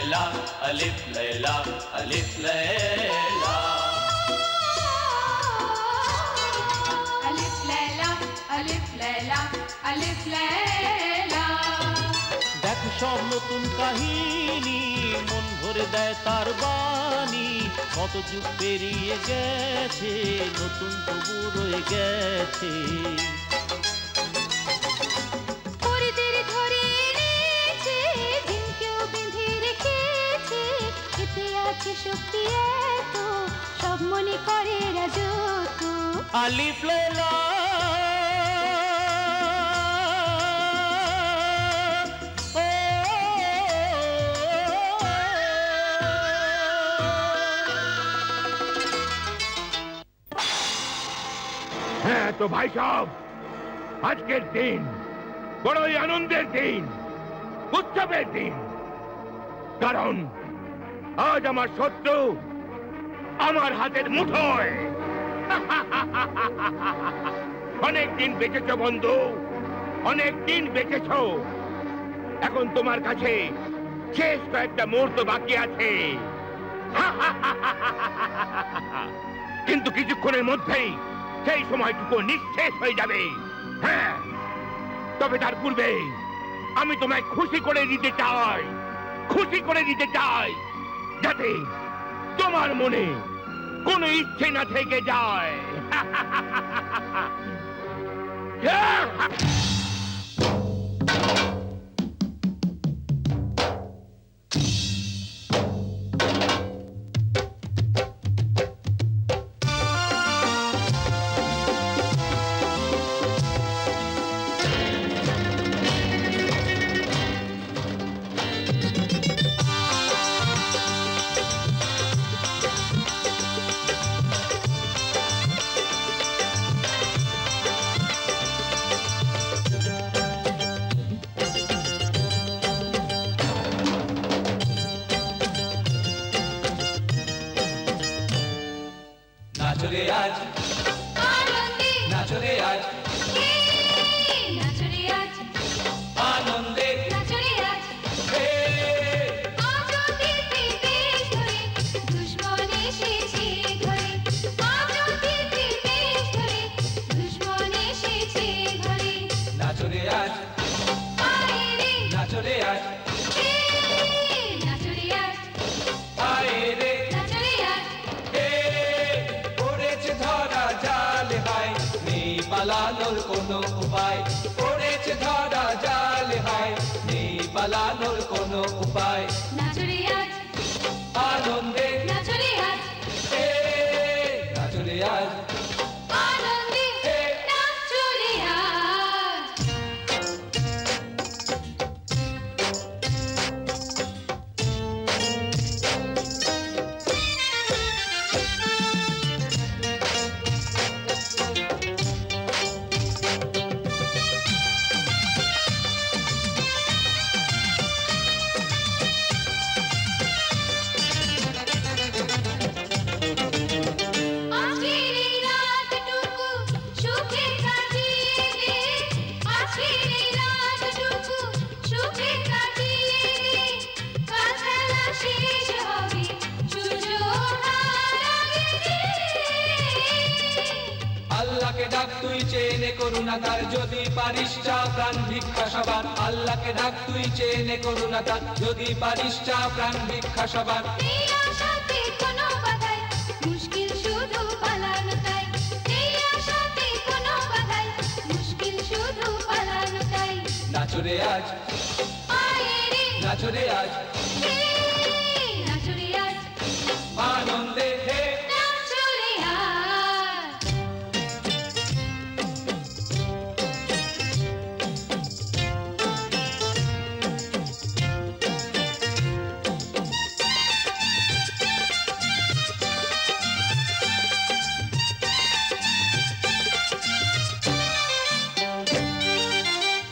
लैला अलिफ लैला अलिफ लैला अलिफ लैला अलिफ लैला अलिफ लैला। দেখো সব নতুন কাহিনী মন ভরে দেয় তার বাণী কত যুগ পেরিয়ে গেছে নতুন তবু রয়ে গেছে পরিদের ধরে এনেছে দিনকেও বেঁধে রেখেছে এতে আছে শক্তি এত সব মনে করে রাজত্ব আলিফ লাইলা হ্যাঁ তো ভাই সাহেব আজকের দিন বড়ই আনন্দের দিন উৎসবের দিন কারণ আজ আমার শত্রু আমার হাতের মুঠোয় অনেক দিন বেঁচেছ বন্ধু অনেক দিন বেঁচেছ এখন তোমার কাছে শেষ কয়েকটা মুহূর্ত বাকি আছে কিন্তু কিছুক্ষণের মধ্যেই সেই সময়টুকু নিঃশেষ হয়ে যাবে হ্যাঁ তবে তার পূর্বে আমি তোমায় খুশি করে দিতে চাই খুশি করে দিতে চাই যাতে তোমার মনে কোনো ইচ্ছে না থেকে যায় নাচরে আজ আনন্দে নাচরে আজ নাচরে আজ আনন্দে নাচরে আজ হে আজ অতিথি বেশ ধরে দুশ্মন এসেছে ঘরে আজ অতিথি বেশ ধরে দুশ্মন এসেছে ঘরে নাচরে আজ আয় রে নাচরে আজ নাচরে আজ আয় রে নাচরে আজ হে পড়েছে ধরা জাল হায় নেই পালানোর কোনো উপায় পড়েছে ধরা জাল হায় নেই পালানোর কোনো উপায় নাচরে আজ আনন্দে নাচরে আজ হে নাচরে আজ আনন্দে নাচরে আজ আজকের এই রাতটুকু সুখে কাটিয়ে দে আজকের এই রাতটুকু সুখে কাটিয়ে দে কাল খেলা শেষ হবে সূর্য ওঠার আগে দে আল্লাহকে ডাক তুই চেনে করুণা তার যদি পারিস চা প্রাণ ভিক্ষা সবার আল্লাহকে ডাক তুই চেনে করুণা তার যদি পারিস চা প্রাণ ভিক্ষা সবার এই আশাতে কোনো বাধাই মুশকিল শুধু পালানো তাই এই আশাতে কোনো বাধাই মুশকিল শুধু পালানো তাই নাচরে আজ আয় রে নাচরে আজ নাচরে আজ আনন্দে হে নাচরে আজ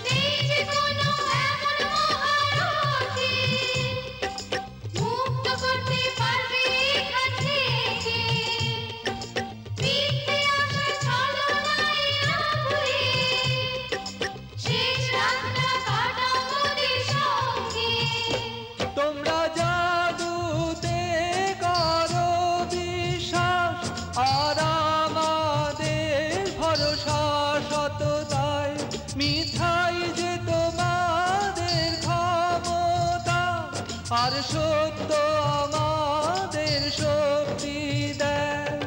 নেই যে কোনো এমন মহারথী আর সত্য আমাদের শক্তি দেয়।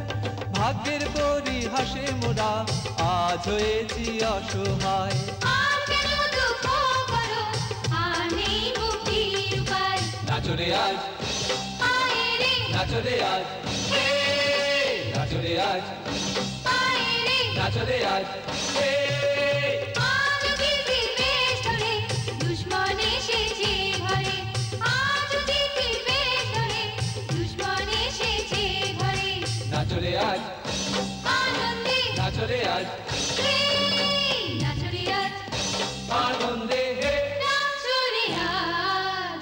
ভাগ্যের পরিহাসে মোরা আজ হয়েছি অসহায়। আর কেন দুঃখ করো, আর নেই মুক্তির উপায়। নাচরে আজ, আয় রে, নাচরে আজ, হে নাচরে আজ, আয় রে, নাচরে আজ, হে আজ তিথির বেশ ধরে দুশ্মন এসেছে ঘরে। আজ তিথির বেশ ধরে দুশ্মন এসেছে ঘরে। নাচরে আজ, আনন্দে নাচরে আজ, হে, নাচরে আজ, আনন্দে হে। নাচরে আজ।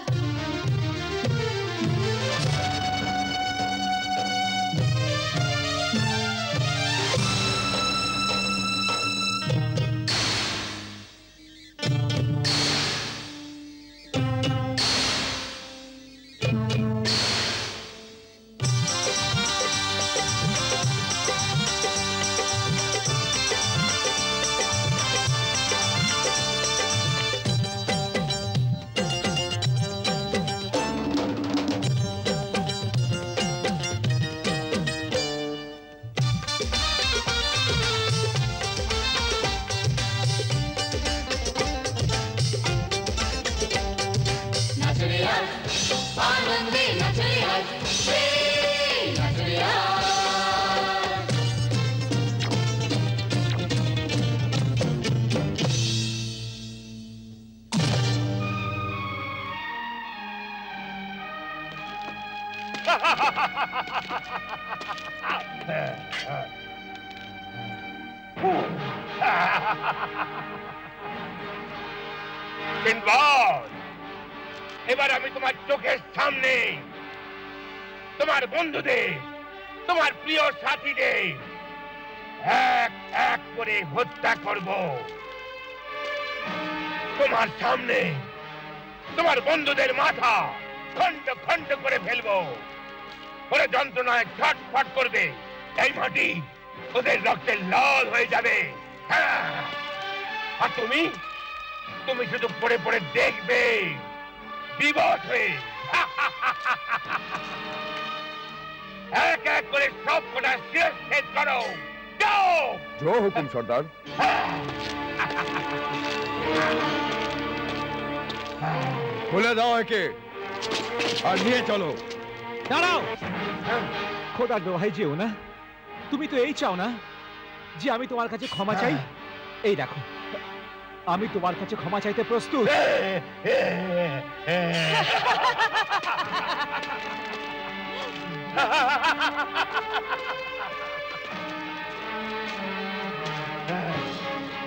নাচরে আজ, আনন্দে নাচরে আজ, হে, নাচরে আজ। সিনবাদ, এবার আমি তোমার চোখের সামনে তোমার বন্ধুদের, তোমার প্রিয় সাথীদের এক এক করে হত্যা করব। তোমার সামনে তোমার বন্ধুদের মাথা খন্ড খন্ড করে ফেলবো। ওরা যন্ত্রণায় ছটফট করবে, এই মাটি ওদের রক্তে লাল হয়ে যাবে। হ্যাঁ, আর তুমি তুমি শুধু পড়ে পড়ে দেখবে বিবশ হয়ে। এক এক করে সব কটা শেষ করো, যাও। জো হুকুম সর্দার। খুলে দাও একে আর নিয়ে চলো। দাঁড়াও, খোদার দোহাই যেও না। তুমি তো এই চাও না যে আমি তোমার কাছে ক্ষমা চাই? এই দেখো, আমি তোমার কাছে ক্ষমা চাইতে প্রস্তুত।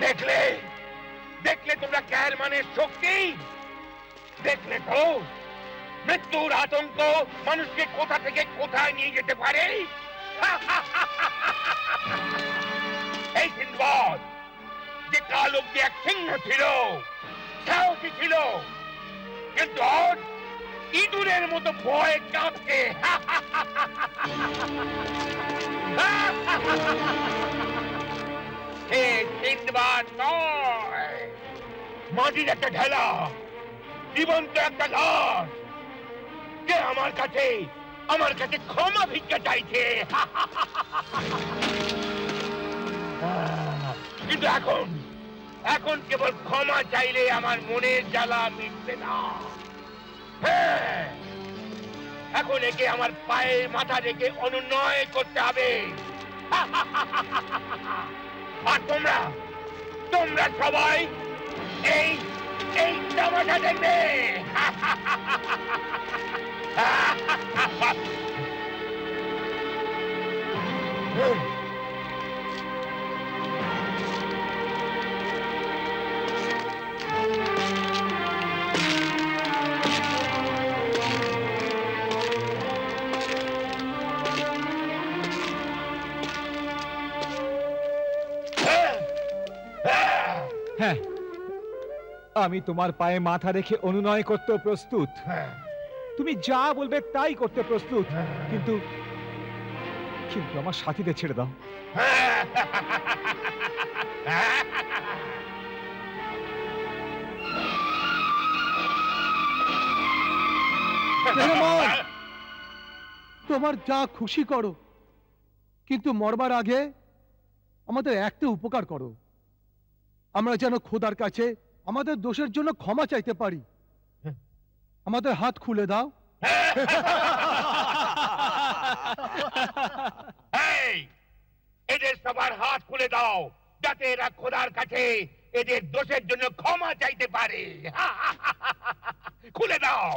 দেখলে দেখলে তোমরা ক্যার মানে শক্তি দেখলে তো? মৃত্যুর আতঙ্ক মানুষকে কোথা থেকে কোথায় নিয়ে যেতে পারে। এই সিনবাদ যে কাল অব্দি এক সিংহ ছিল, সাহসী ছিল, কিন্তু আজ ইঁদুরের মতো ভয়ে কাঁপছে। সে সিনবাদ নয়, মাটির একটা ঢেলা, জীবন্ত একটা লাশ, যে আমার কাছে ক্ষমা ভিক্ষা চাইছে। কিন্তু এখন কেবল ক্ষমা চাইলে আমার মনের জ্বালা মিটবে না। হ্যাঁ, এখন একে আমার পায়ের মাথা রেখে অনুনয় করতে হবে। আর তোমরা সবাই এই তামাশা দেখবে। হ্যাঁ, আমি তোমার পায়ে মাথা রেখে অনুনয় করতে প্রস্তুত। তুমি যা বলবে তাই করতে প্রস্তুত, কিন্তু আমার সাথীদের ছেড়ে দাও। মেহমান, তোমার যা খুশি করো, কিন্তু মরবার আগে আমাদের একটা উপকার করো। আমরা যেন খোদার কাছে আমাদের দোষের জন্য ক্ষমা চাইতে পারি। আমাদের হাত খুলে দাও। এই, এদের সবার হাত খুলে দাও, যাতে এরা খোদার কাছে এদের দোষের জন্য ক্ষমা চাইতে পারে। খুলে দাও।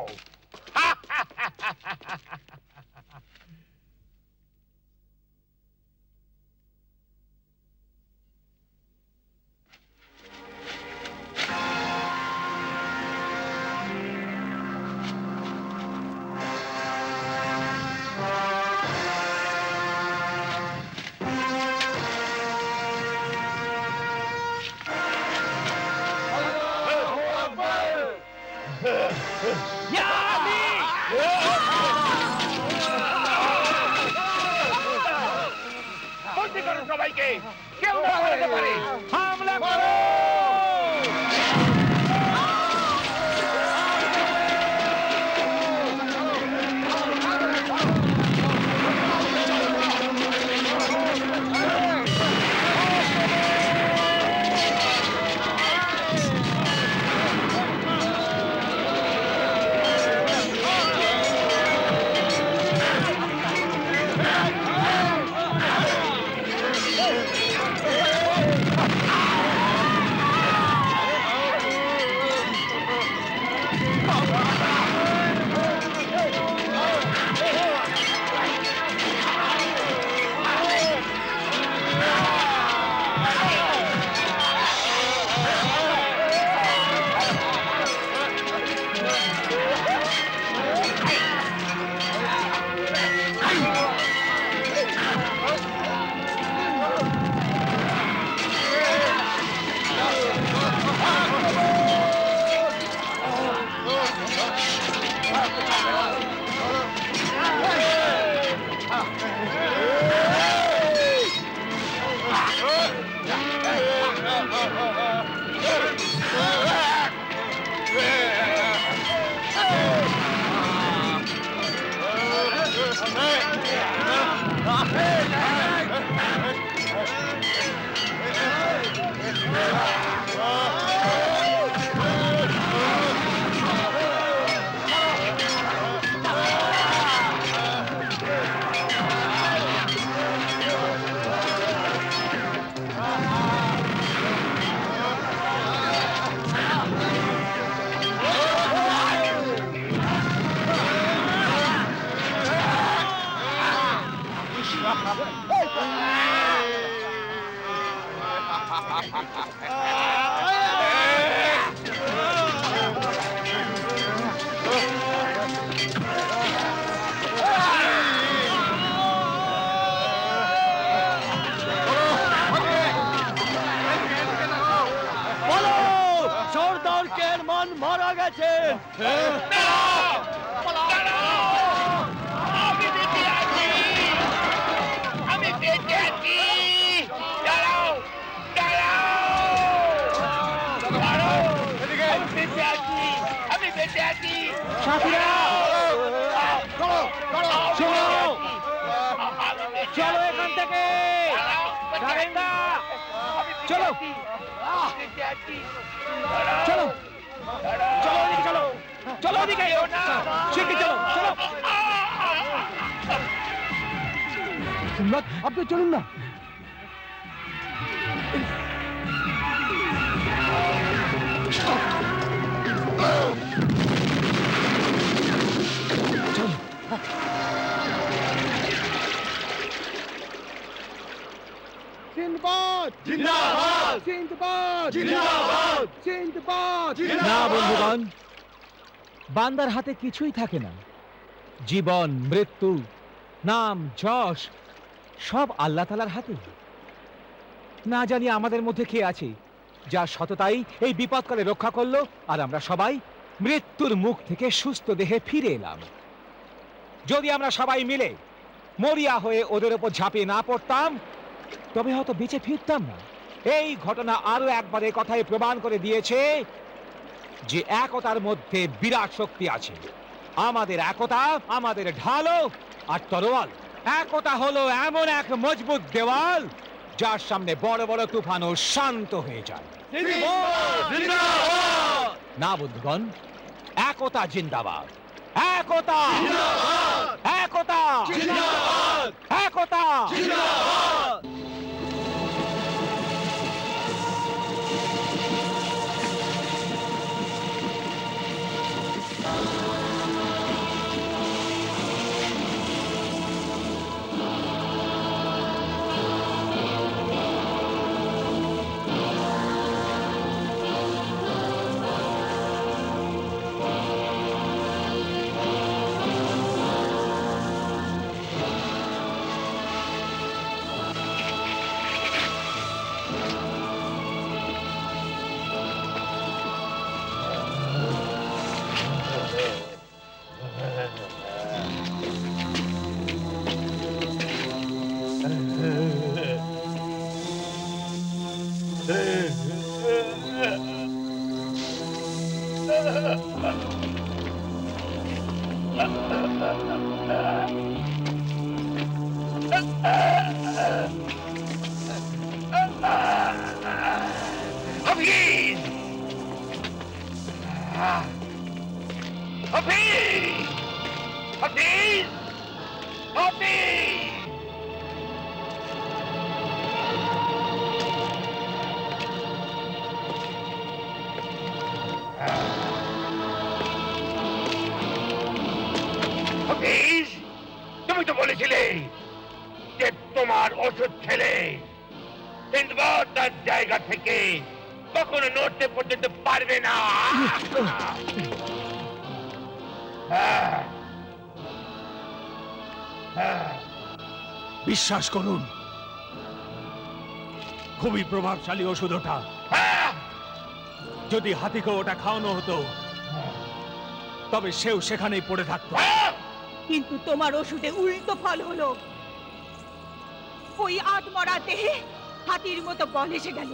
বন্দি করো সবাইকে, কেউ না করতে পারে। হামলা করো! মারা গেছে। আমি বেঁচে আছি, আমি বেঁচে আছি। দাঁড়াও, দাঁড়াও, দাঁড়াও, আমি বেঁচে আছি, আমি বেঁচে আছি। সাথীরা চলো চলো এখান থেকে। সারেঙ্গা চলো চলো চলো ওদিকে চলো চলো ওদিকে শিগগির চলো চলো। সিম্বাদ, আপনি চলুন না। সিন্দাবাদ জিন্দাবাদ, সিন্দাবাদ জিন্দাবাদ, সিন্দাবাদ। না বন্ধুগণ, বান্দার হাতে কিছুই থাকে না। জীবন, মৃত্যু, নাম, যশ সব আল্লাহ তাআলার হাতে। না জানি আমাদের মধ্যে কে আছে যার সততাই এই বিপদকালে রক্ষা করলো, আর আমরা সবাই মৃত্যুর মুখ থেকে সুস্থ দেহে ফিরে এলাম। যদি আমরা সবাই মিলে মরিয়া হয়ে ওদের উপর ঝাঁপিয়ে না পড়তাম, তবে হয়তো বেঁচে ফিরতাম না। এই ঘটনা আরো একবার এই কথাই প্রমাণ করে দিয়েছে যে একতার মধ্যে বিরাট শক্তি আছে। আমাদের একতা, আমাদের ঢালো আর তরোয়াল। একতা হলো এমন এক মজবুত দেওয়াল যার সামনে বড় বড় তুফানও শান্ত হয়ে যায়। না বন্ধুগণ, একতা জিন্দাবাদ, একতা, একতা, একতা। হাফিজ! হাফিজ! হাফিজ! হাফিজ! হাফিজ, তুমি তো বলেছিলে যে তোমার ওষুধ ছেলে সিন্দবাদ তার জায়গা থেকে কখনো নড়তে পর্যন্ত পারবে না। বিশ্বাস করুন, খুবই প্রভাবশালী ওষুধ ওটা। যদি হাতিকে ওটা খাওয়ানো হতো তবে সেও সেখানেই পড়ে থাকতো। কিন্তু তোমার ওষুধে উল্টো ফল হলো। ওই আত্মরা দেহে হাতির মতো বল এসে গেল,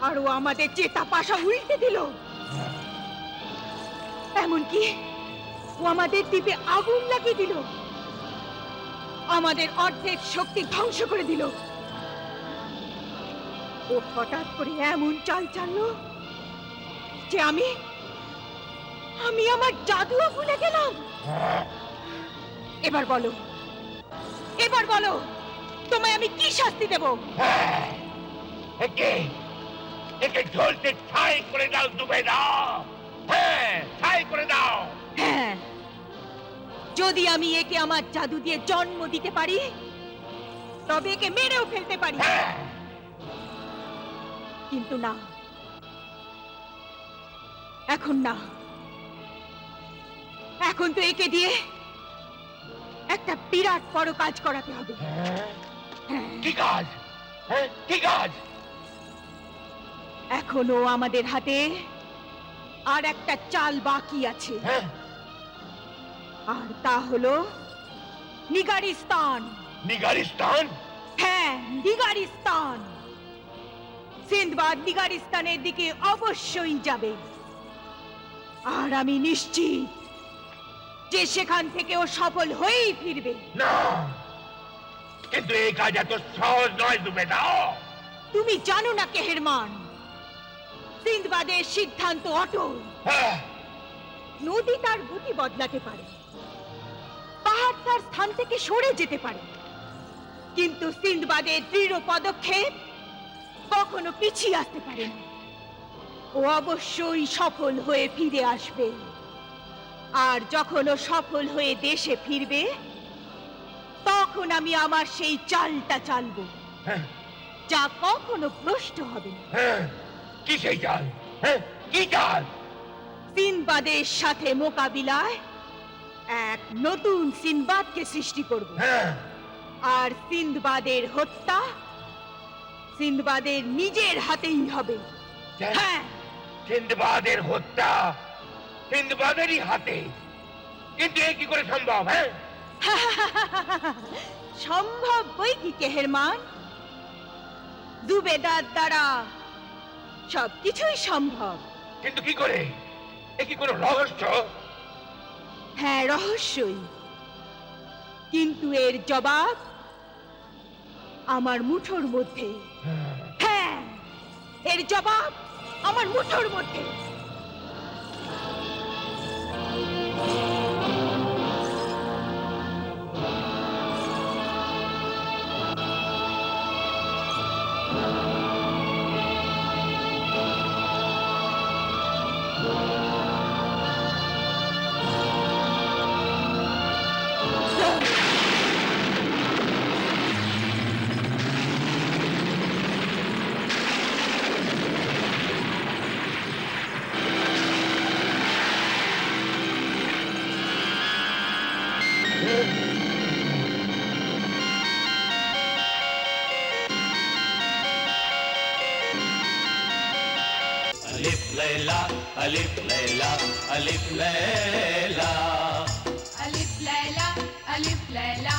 আর ও আমাদের চেতা পাশা উল্টে দিল। এমনকি ও আমাদের দ্বীপে আগুন লাগিয়ে দিল, আমাদের অর্ধেক শক্তি ধ্বংস করে দিল। ও হঠাৎ করে এমন চাল চাললো যে আমি আমার জাদুও ভুলে গেলাম। এবার বলো, এবার বলো, তোমায় আমি কি শাস্তি দেব? একে একে ঝলতে ছাই করে দাও, ডুবে দাও। হ্যাঁ, ছাই করে দাও। হ্যাঁ, যদি আমি একে আমার জাদু দিয়ে জন্ম দিতে পারি তবে একে মেরেও ফেলতে পারি। কিন্তু না, এখন না। এখন তো একে দিয়ে একটা বিরাট বড় কাজ করাতে হবে। কি কাজ? হ্যাঁ, কি কাজ? এখনো আমাদের হাতে আর একটা চাল বাকি আছে, আর তা হলো নিগারিস্তান। নিগারিস্তান? হ্যাঁ, নিগারিস্তান। সিন্দবাদ নিগারিস্তানের দিকে অবশ্যই যাবে, আর আমি নিশ্চিত যে সেখান থেকে ও সফল হয়েই ফিরবে। না, কিন্তু এই কাজ এত সহজ নয়, ডুবে দাও। তুমি জানো না কেহেরমান, সিন্দবাদের সিদ্ধান্ত অটল। নদী তার গতি বদলাতে পারে, পাহাড় তার স্থান থেকে সরে যেতে পারে, কিন্তু সিন্দবাদের দৃঢ় পদক্ষেপ কখনো পিছিয়ে আসতে পারে না। ও অবশ্যই সফল হয়ে ফিরে আসবে, আর যখন ও সফল হয়ে দেশে ফিরবে তখন আমি আমার সেই চালটা চালবো যা কখনো ভ্রষ্ট হবে না। কি সেই চাল? কি চাল? সিনবাদের সাথে মোকাবিলায় এক নতুন সিনবাদকে সৃষ্টি করব, আর সিন্দবাদের হত্যা সিন্দবাদের নিজের হাতেই হবে। হ্যাঁ, সিন্দবাদের হত্যা সিন্দবাদেরই হাতে? কিন্তু এ কি করে সম্ভব? সম্ভব বই কি কেহেরমান, জুবেদার দ্বারা সবকিছুই সম্ভব। কিন্তু কি করে? এ কি কোনো রহস্য? হ্যাঁ, রহস্যই। কিন্তু এর জবাব আমার মুঠোর মধ্যে। হ্যাঁ, এর জবাব আমার মুঠোর মধ্যে। अलिफ लैला अलिफ लैला अलिफ लैला अलिफ लैला अलिफ लैला